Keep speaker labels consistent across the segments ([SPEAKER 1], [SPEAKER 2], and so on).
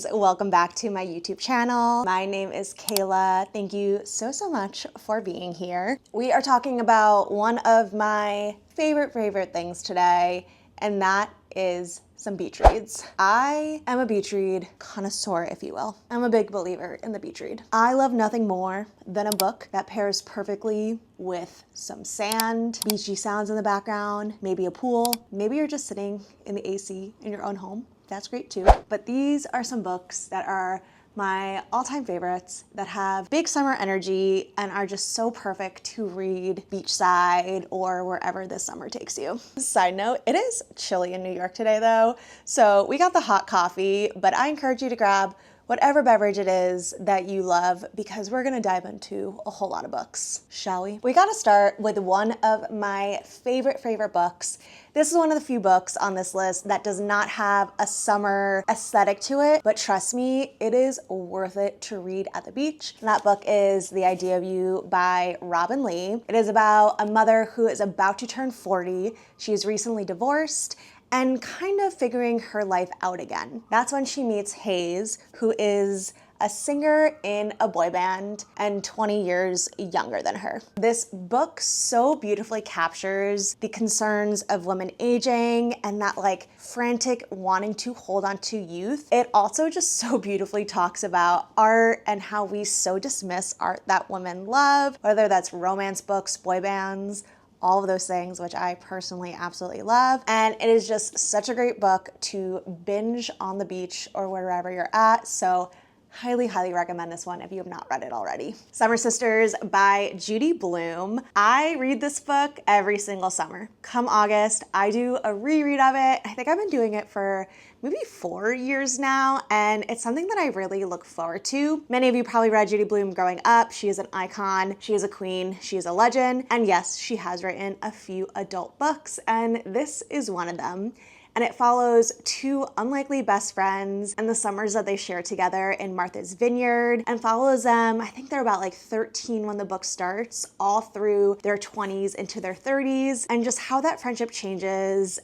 [SPEAKER 1] darlings, welcome back to my YouTube channel. My name is Kayla. Thank you so much for being here. We are talking about one of my favorite things today, and that is some beach reads. I am a beach read connoisseur, if you will. I'm a big believer in the beach read. I love nothing more than a book that pairs perfectly with some sand, beachy sounds in the background, maybe a pool, maybe you're just sitting in the AC in your own home. That's great too. But these are some books that are my all-time favorites that have big summer energy and are just so perfect to read beachside or wherever this summer takes you. Side note, it is chilly in New York today though, so we got the hot coffee, but I encourage you to grab whatever beverage it is that you love because we're gonna dive into a whole lot of books, shall we? We gotta start with one of my favorite books. This is one of the few books on this list that does not have a summer aesthetic to it, but trust me, it is worth it to read at the beach. And that book is The Idea of You by Robin Lee. It is about a mother who is about to turn 40. She is recently divorced and kind of figuring her life out again. That's when she meets Hayes, who is a singer in a boy band and 20 years younger than her. This book so beautifully captures the concerns of women aging and that like frantic wanting to hold on to youth. It also just so beautifully talks about art and how we so dismiss art that women love, whether that's romance books, boy bands, all of those things, which I personally absolutely love. And it is just such a great book to binge on the beach or wherever you're at. So highly recommend this one if you have not read it already. Summer Sisters by Judy Blume. I read this book every single summer. Come August, I do a reread of it. I think I've been doing it for maybe 4 years now, and it's something that I really look forward to. Many of you probably read Judy Blume growing up. She is an icon, she is a queen, she is a legend, and yes, she has written a few adult books, and this is one of them. And it follows two unlikely best friends and the summers that they share together in Martha's Vineyard, and follows them, I think they're about like 13 when the book starts, all through their 20s into their 30s, and just how that friendship changes.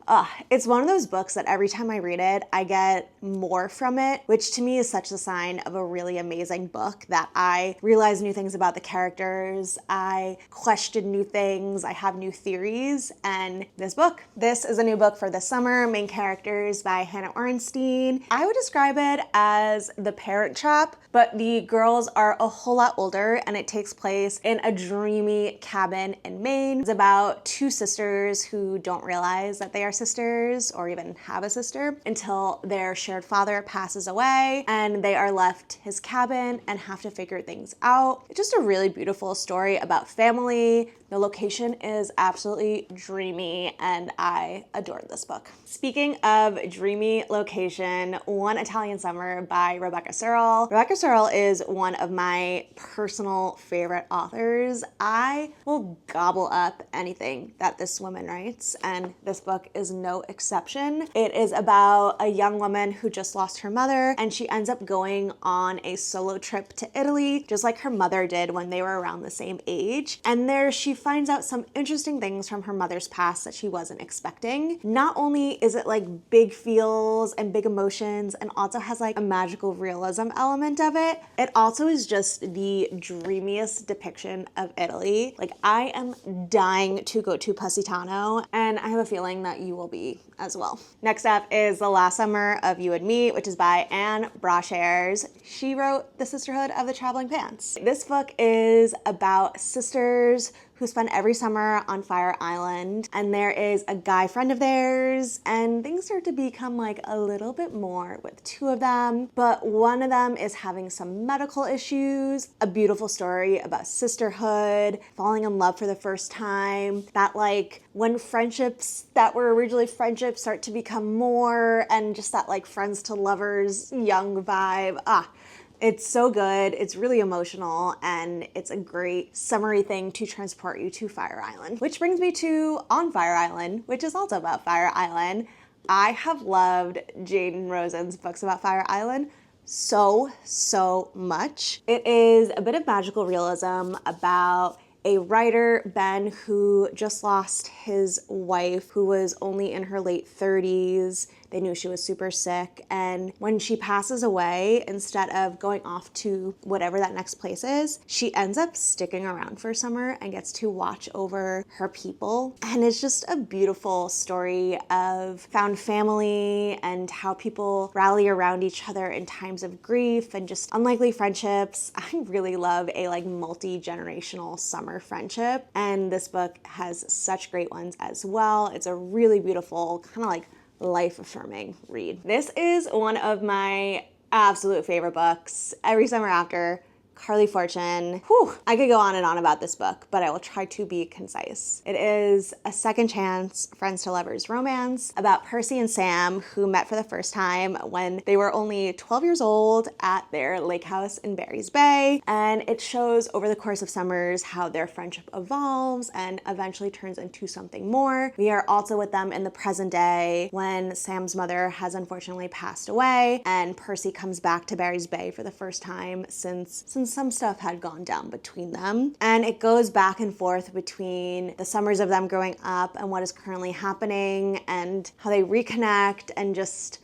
[SPEAKER 1] It's one of those books that every time I read it, I get more from it, which to me is such a sign of a really amazing book, that I realize new things about the characters, I question new things, I have new theories, and this is a new book for this summer. Main Characters by Hannah Orenstein. I would describe it as The Parent Trap, but the girls are a whole lot older and it takes place in a dreamy cabin in Maine. It's about two sisters who don't realize that they are sisters or even have a sister until their shared father passes away and they are left his cabin and have to figure things out. It's just a really beautiful story about family. The location is absolutely dreamy and I adored this book. Speaking of dreamy location, One Italian Summer by Rebecca Searle. Rebecca Searle is one of my personal favorite authors. I will gobble up anything that this woman writes, and this book is no exception. It is about a young woman who just lost her mother, and she ends up going on a solo trip to Italy, just like her mother did when they were around the same age. And there she finds out some interesting things from her mother's past that she wasn't expecting. Not only is it like big feels and big emotions and also has like a magical realism element of it, it also is just the dreamiest depiction of Italy. Like I am dying to go to Positano and I have a feeling that you will be as well. Next up is The Last Summer of You and Me, which is by Anne Brashares. She wrote The Sisterhood of the Traveling Pants. This book is about sisters who spend every summer on Fire Island, and there is a guy friend of theirs, and things start to become like a little bit more with two of them, but one of them is having some medical issues. A beautiful story about sisterhood, falling in love for the first time, that like when friendships that were originally friendships start to become more, and just that like friends to lovers young vibe. It's so good, it's really emotional, and it's a great summery thing to transport you to Fire Island. Which brings me to On Fire Island, which is also about Fire Island. I have loved Jane Rosen's books about Fire Island so much. It is a bit of magical realism about a writer, Ben, who just lost his wife, who was only in her late 30s. They knew she was super sick. And when she passes away, instead of going off to whatever that next place is, she ends up sticking around for summer and gets to watch over her people. And it's just a beautiful story of found family and how people rally around each other in times of grief and just unlikely friendships. I really love a like multi-generational summer friendship, and this book has such great ones as well. It's a really beautiful, kind of like life-affirming read. This is one of my absolute favorite books. Every Summer After, Carly Fortune. Whew, I could go on and on about this book, but I will try to be concise. It is a second chance friends to lovers romance about Percy and Sam, who met for the first time when they were only 12 years old at their lake house in Barry's Bay. And it shows over the course of summers how their friendship evolves and eventually turns into something more. We are also with them in the present day when Sam's mother has unfortunately passed away and Percy comes back to Barry's Bay for the first time since some stuff had gone down between them. And it goes back and forth between the summers of them growing up and what is currently happening and how they reconnect and just,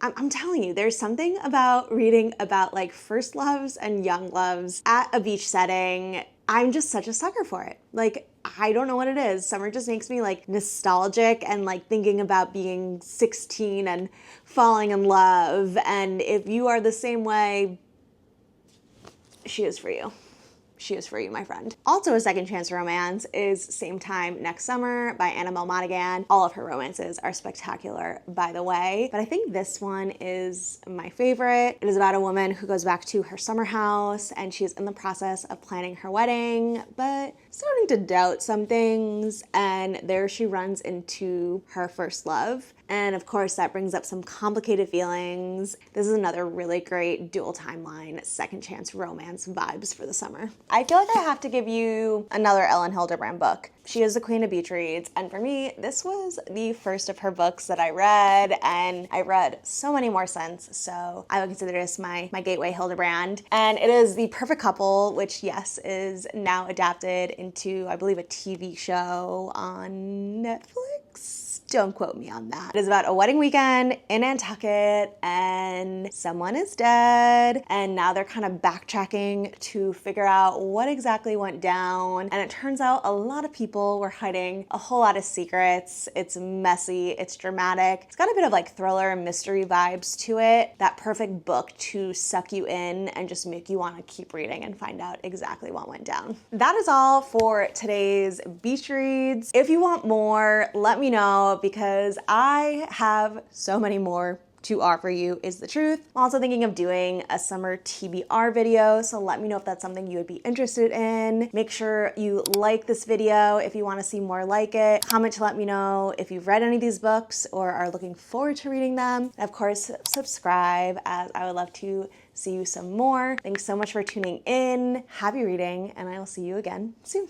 [SPEAKER 1] I'm telling you, there's something about reading about like first loves and young loves at a beach setting. I'm just such a sucker for it. Like, I don't know what it is. Summer just makes me like nostalgic and like thinking about being 16 and falling in love. And if you are the same way, she is for you. She is for you, my friend. Also a second chance romance is Same Time Next Summer by Annabelle Monaghan. All of her romances are spectacular, by the way, but I think this one is my favorite. It is about a woman who goes back to her summer house and she's in the process of planning her wedding, but starting to doubt some things, and there she runs into her first love. And of course, that brings up some complicated feelings. This is another really great dual timeline, second chance romance vibes for the summer. I feel like I have to give you another Ellen Hildebrand book. She is the queen of beach reads, and for me, this was the first of her books that I read, and I read so many more since, so I would consider this my gateway Hildebrand. And it is The Perfect Couple, which, yes, is now adapted into, I believe, a TV show on Netflix. Don't quote me on that. It is about a wedding weekend in Nantucket and someone is dead, and now they're kind of backtracking to figure out what exactly went down. And it turns out a lot of people were hiding a whole lot of secrets. It's messy, it's dramatic. It's got a bit of like thriller and mystery vibes to it. That perfect book to suck you in and just make you want to keep reading and find out exactly what went down. That is all for today's beach reads. If you want more, let me know, because I have so many more to offer you, is the truth. I'm also thinking of doing a summer TBR video, so let me know if that's something you would be interested in. Make sure you like this video if you want to see more like it. Comment to let me know if you've read any of these books or are looking forward to reading them. And of course, subscribe, as I would love to see you some more. Thanks so much for tuning in. Happy reading, and I will see you again soon.